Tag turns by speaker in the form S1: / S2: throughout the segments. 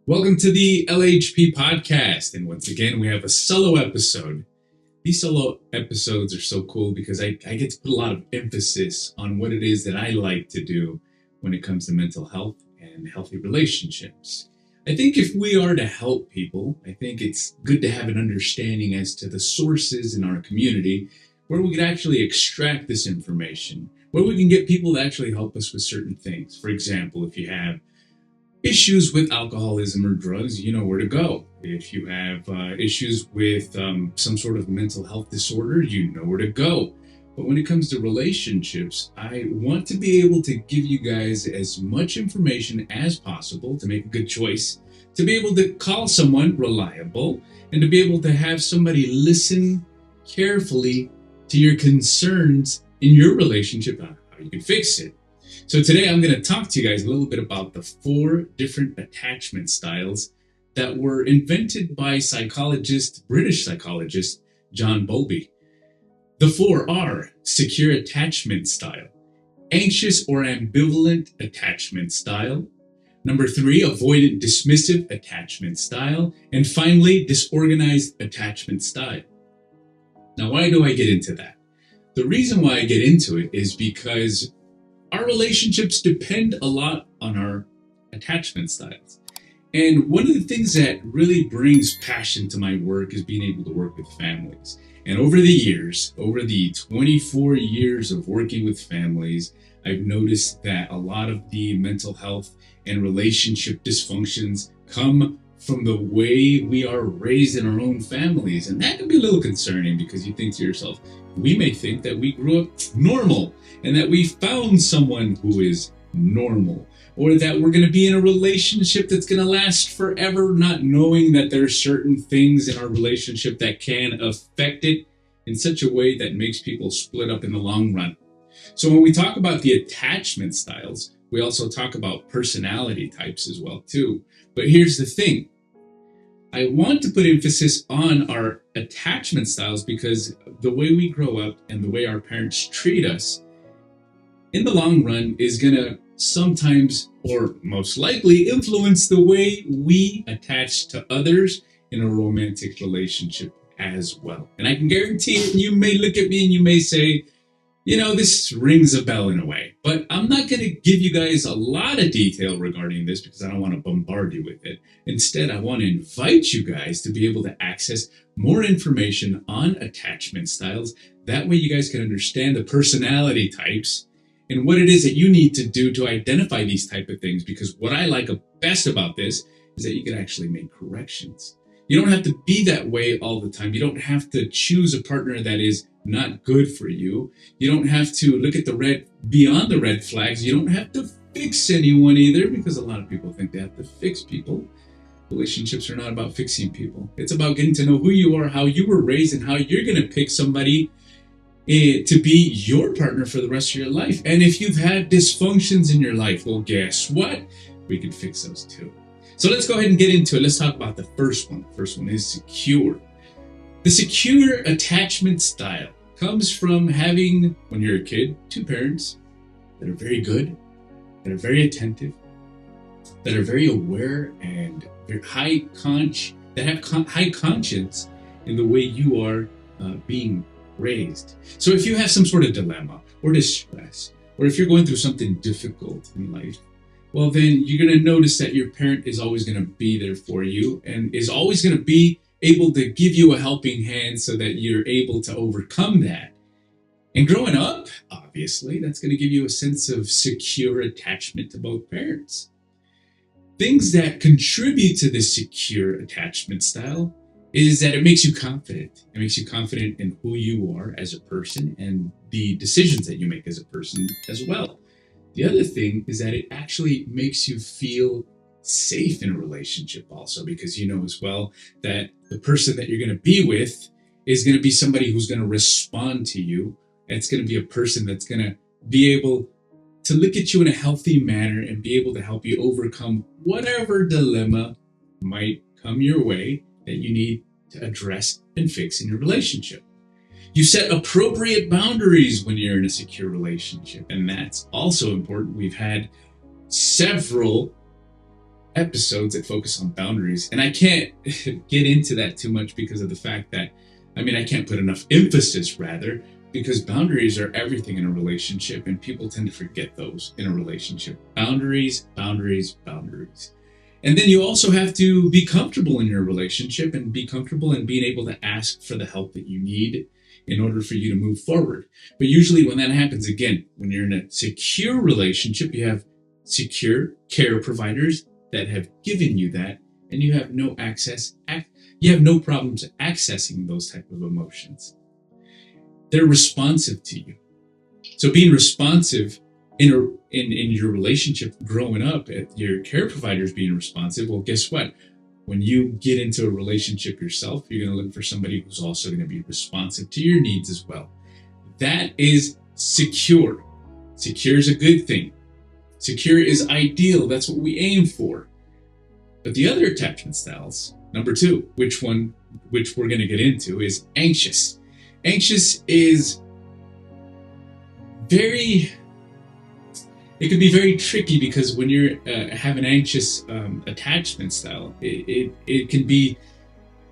S1: Welcome to the LHP podcast, and once again we have a solo episode. These solo episodes are so cool because I get to put a lot of emphasis on what it is that I like to do when it comes to mental health and healthy relationships. I think if we are to help people, I think it's good to have an understanding as to the sources in our community where we can actually extract this information, where we can get people to actually help us with certain things. For example, if you have issues with alcoholism or drugs, you know where to go. If you have issues with some sort of mental health disorder, you know where to go. But when it comes to relationships, I want to be able to give you guys as much information as possible to make a good choice, to be able to call someone reliable, and to be able to have somebody listen carefully to your concerns in your relationship, how you can fix it. So today I'm going to talk to you guys a little bit about the 4 different attachment styles that were invented by British psychologist, John Bowlby. The 4 are secure attachment style, anxious or ambivalent attachment style, number 3, avoidant dismissive attachment style, and finally, disorganized attachment style. Now, why do I get into that? The reason why I get into it is because our relationships depend a lot on our attachment styles. And one of the things that really brings passion to my work is being able to work with families. And over the 24 years of working with families, I've noticed that a lot of the mental health and relationship dysfunctions come from the way we are raised in our own families. And that can be a little concerning because you think to yourself, we may think that we grew up normal and that we found someone who is normal, or that we're going to be in a relationship that's going to last forever, not knowing that there are certain things in our relationship that can affect it in such a way that makes people split up in the long run. So when we talk about the attachment styles, we also talk about personality types as well too. But here's the thing. I want to put emphasis on our attachment styles because the way we grow up and the way our parents treat us in the long run is going to sometimes, or most likely, influence the way we attach to others in a romantic relationship as well. And I can guarantee it, you may look at me and you may say, you know, this rings a bell in a way, but I'm not going to give you guys a lot of detail regarding this because I don't want to bombard you with it. Instead, I want to invite you guys to be able to access more information on attachment styles. That way you guys can understand the personality types and what it is that you need to do to identify these type of things. Because what I like best about this is that you can actually make corrections. You don't have to be that way all the time. You don't have to choose a partner that is not good for you. You don't have to look at beyond the red flags. You don't have to fix anyone either, because a lot of people think they have to fix people. Relationships are not about fixing people. It's about getting to know who you are, how you were raised, and how you're going to pick somebody to be your partner for the rest of your life. And if you've had dysfunctions in your life, well, guess what? We can fix those too. So let's go ahead and get into it. Let's talk about the first one. The first one is secure. The secure attachment style comes from having, when you're a kid, 2 parents that are very good, that are very attentive, that are very aware and very that have high conscience in the way you are being raised. So if you have some sort of dilemma or distress, or if you're going through something difficult in life, well, then you're going to notice that your parent is always going to be there for you and is always going to be able to give you a helping hand so that you're able to overcome that. And growing up, obviously, that's going to give you a sense of secure attachment to both parents. Things that contribute to this secure attachment style is that it makes you confident. It makes you confident in who you are as a person and the decisions that you make as a person as well. The other thing is that it actually makes you feel safe in a relationship also, because you know as well that the person that you're going to be with is going to be somebody who's going to respond to you. It's going to be a person that's going to be able to look at you in a healthy manner and be able to help you overcome whatever dilemma might come your way that you need to address and fix in your relationship. You set appropriate boundaries when you're in a secure relationship, and that's also important. We've had several episodes that focus on boundaries, and I can't get into that too much because of the fact that, I can't put enough emphasis, rather, because boundaries are everything in a relationship, and people tend to forget those in a relationship. Boundaries, boundaries, boundaries. And then you also have to be comfortable in your relationship and be comfortable in being able to ask for the help that you need in order for you to move forward. But usually when that happens, again, when you're in a secure relationship, you have secure care providers that have given you that, and you have no problems accessing those type of emotions. They're responsive to you. So being responsive in your relationship growing up, your care providers being responsive, well, guess what? When you get into a relationship yourself, you're going to look for somebody who's also going to be responsive to your needs as well. That is secure. Secure is a good thing. Secure is ideal. That's what we aim for. But the other attachment styles, number 2, which we're going to get into, is anxious. Anxious is it can be very tricky, because when you have an anxious attachment style, it can be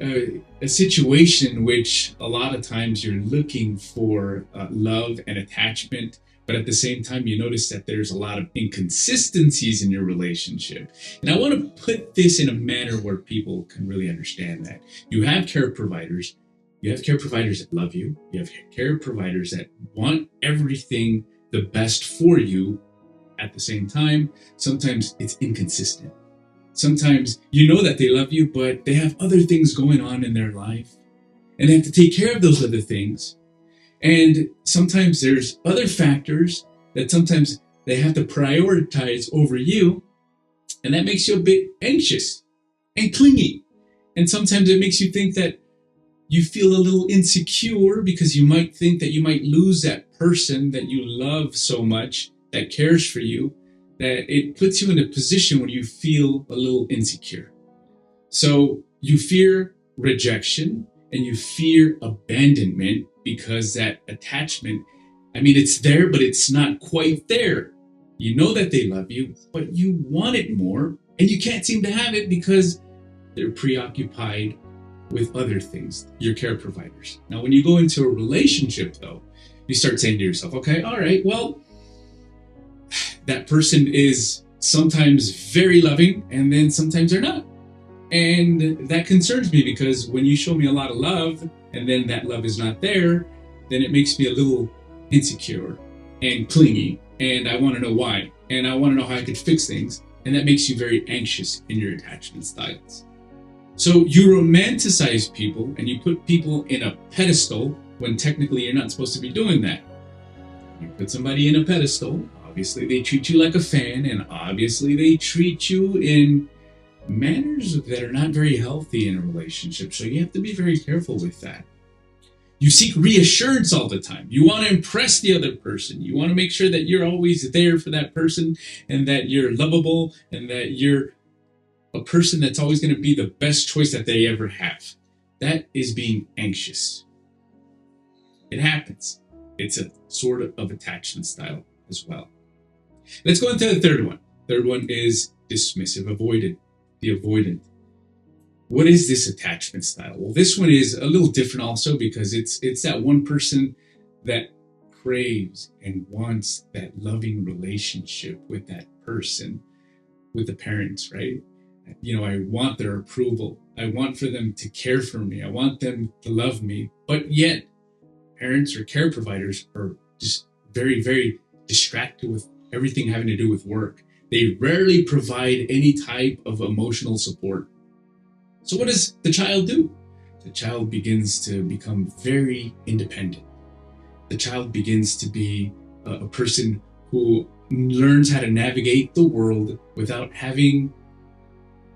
S1: a situation in which a lot of times you're looking for love and attachment, but at the same time you notice that there's a lot of inconsistencies in your relationship. And I want to put this in a manner where people can really understand that. You have care providers. You have care providers that love you. You have care providers that want everything the best for you. At the same time, sometimes it's inconsistent. Sometimes you know that they love you, but they have other things going on in their life, and they have to take care of those other things. And sometimes there's other factors that sometimes they have to prioritize over you, and that makes you a bit anxious and clingy. And sometimes it makes you think that you feel a little insecure, because you might think that you might lose that person that you love so much, that cares for you, that it puts you in a position where you feel a little insecure. So you fear rejection and you fear abandonment, because that attachment, it's there, but it's not quite there. You know that they love you, but you want it more, and you can't seem to have it because they're preoccupied with other things, your care providers. Now, when you go into a relationship, though, you start saying to yourself, okay, all right, well, that person is sometimes very loving, and then sometimes they're not. And that concerns me, because when you show me a lot of love and then that love is not there, then it makes me a little insecure and clingy, and I want to know why, and I want to know how I could fix things, and that makes you very anxious in your attachment styles. So you romanticize people and you put people in a pedestal when technically you're not supposed to be doing that. You put somebody in a pedestal, obviously they treat you like a fan, and obviously they treat you in manners that are not very healthy in a relationship. So you have to be very careful with that. You seek reassurance all the time. You want to impress the other person. You want to make sure that you're always there for that person, and that you're lovable, and that you're a person that's always going to be the best choice that they ever have. That is being anxious. It happens. It's a sort of attachment style as well. Let's go into the third one. Third one is dismissive avoidant. The avoidant. What is this attachment style? Well, this one is a little different also, because it's that one person that craves and wants that loving relationship with that person, with the parents, right? I want their approval. I want for them to care for me. I want them to love me. But yet, parents or care providers are just very, very distracted with everything having to do with work. They rarely provide any type of emotional support. So what does the child do? The child begins to become very independent. The child begins to be a person who learns how to navigate the world without having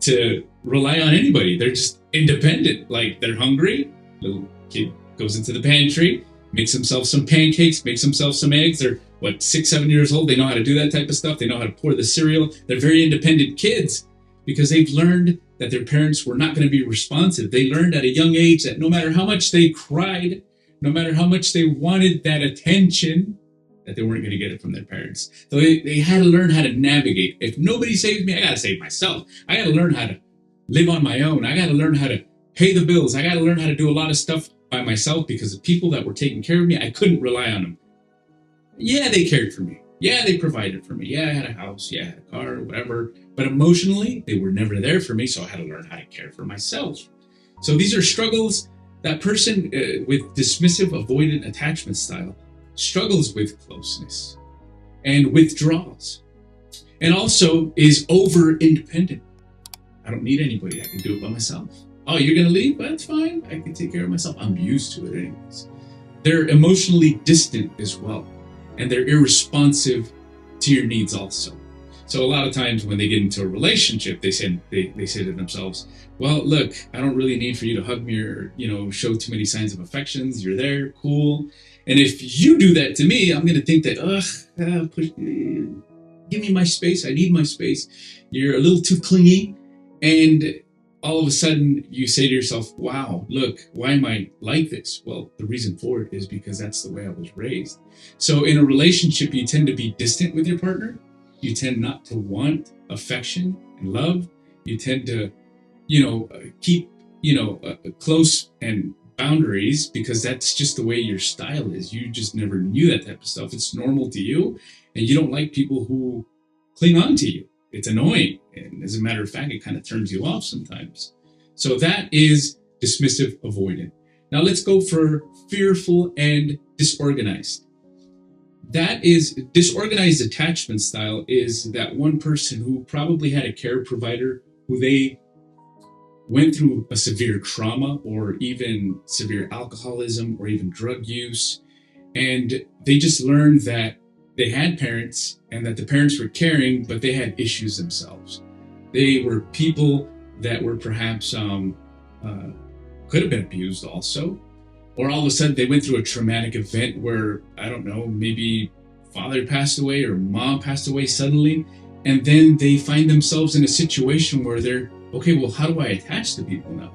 S1: to rely on anybody. They're just independent. Like, they're hungry, little kid goes into the pantry, makes himself some pancakes, makes himself some eggs. They're, 6-7 years old. They know how to do that type of stuff. They know how to pour the cereal. They're very independent kids because they've learned that their parents were not going to be responsive. They learned at a young age that no matter how much they cried, no matter how much they wanted that attention, that they weren't going to get it from their parents. So they had to learn how to navigate. If nobody saves me, I got to save myself. I got to learn how to live on my own. I got to learn how to pay the bills. I got to learn how to do a lot of stuff by myself because the people that were taking care of me, I couldn't rely on them. Yeah, they cared for me. Yeah, they provided for me. Yeah, I had a house. Yeah, I had a car, whatever. But emotionally, they were never there for me, so I had to learn how to care for myself. So these are struggles. That person with dismissive, avoidant attachment style struggles with closeness and withdraws, and also is over-independent. I don't need anybody. I can do it by myself. Oh, you're going to leave? That's fine. I can take care of myself. I'm used to it anyways. They're emotionally distant as well, and they're irresponsive to your needs also. So a lot of times when they get into a relationship, they say to themselves, well, look, I don't really need for you to hug me or, show too many signs of affections. You're there, cool. And if you do that to me, I'm going to think that, give me my space. I need my space. You're a little too clingy. And all of a sudden you say to yourself, wow, look, why am I like this? Well, the reason for it is because that's the way I was raised. So in a relationship, you tend to be distant with your partner. You tend not to want affection and love. You tend to, keep, close and boundaries because that's just the way your style is. You just never knew that type of stuff. It's normal to you, and you don't like people who cling on to you. It's annoying. And as a matter of fact, it kind of turns you off sometimes. So that is dismissive avoidant. Now let's go for fearful and disorganized. That is disorganized attachment style is that one person who probably had a care provider who they went through a severe trauma or even severe alcoholism or even drug use. And they just learned that they had parents and that the parents were caring, but they had issues themselves. They were people that were perhaps could have been abused also. Or all of a sudden they went through a traumatic event where, I don't know, maybe father passed away or mom passed away suddenly. And then they find themselves in a situation where they're, okay, well, how do I attach to people now?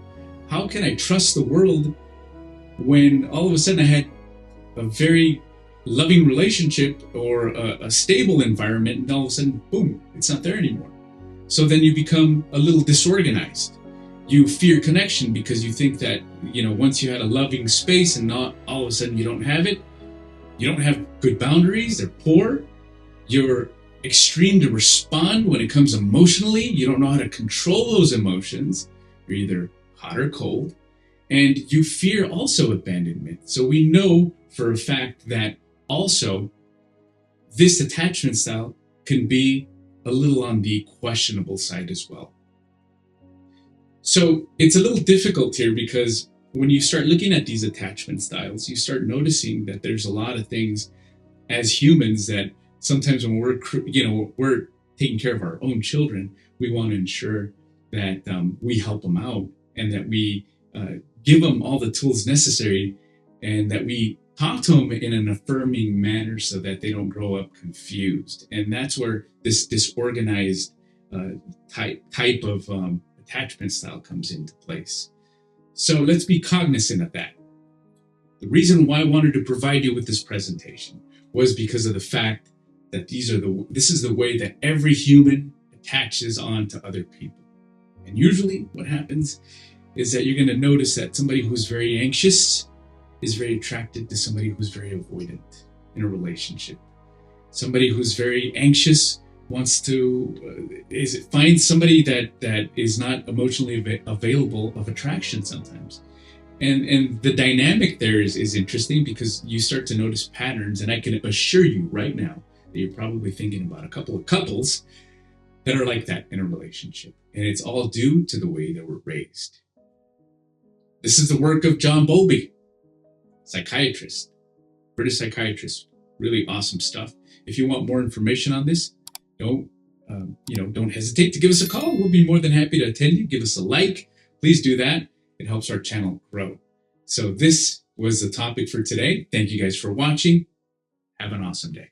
S1: How can I trust the world when all of a sudden I had a very loving relationship or a stable environment, and all of a sudden, boom, it's not there anymore. So then you become a little disorganized. You fear connection because you think that, once you had a loving space and not all of a sudden you don't have it, you don't have good boundaries, they're poor, you're extreme to respond when it comes emotionally, you don't know how to control those emotions, you're either hot or cold, and you fear also abandonment. So we know for a fact that also this attachment style can be a little on the questionable side as well. So it's a little difficult here because when you start looking at these attachment styles, you start noticing that there's a lot of things as humans that sometimes when we're taking care of our own children, we want to ensure that we help them out and that we give them all the tools necessary and that we talk to them in an affirming manner so that they don't grow up confused. And that's where this disorganized type of attachment style comes into place. So let's be cognizant of that. The reason why I wanted to provide you with this presentation was because of the fact that this is the way that every human attaches on to other people. And usually what happens is that you're going to notice that somebody who's very anxious is very attracted to somebody who's very avoidant in a relationship. Somebody who's very anxious wants to find somebody that is not emotionally available of attraction sometimes. And the dynamic there is interesting because you start to notice patterns, and I can assure you right now that you're probably thinking about a couple of couples that are like that in a relationship. And it's all due to the way they were raised. This is the work of John Bowlby, psychiatrist, British psychiatrist, Really awesome stuff. If you want more information on this, don't hesitate to give us a call. We'll be more than happy to attend you. Give us a like. Please do that. It helps our channel grow. So this was the topic for today. Thank you guys for watching. Have an awesome day.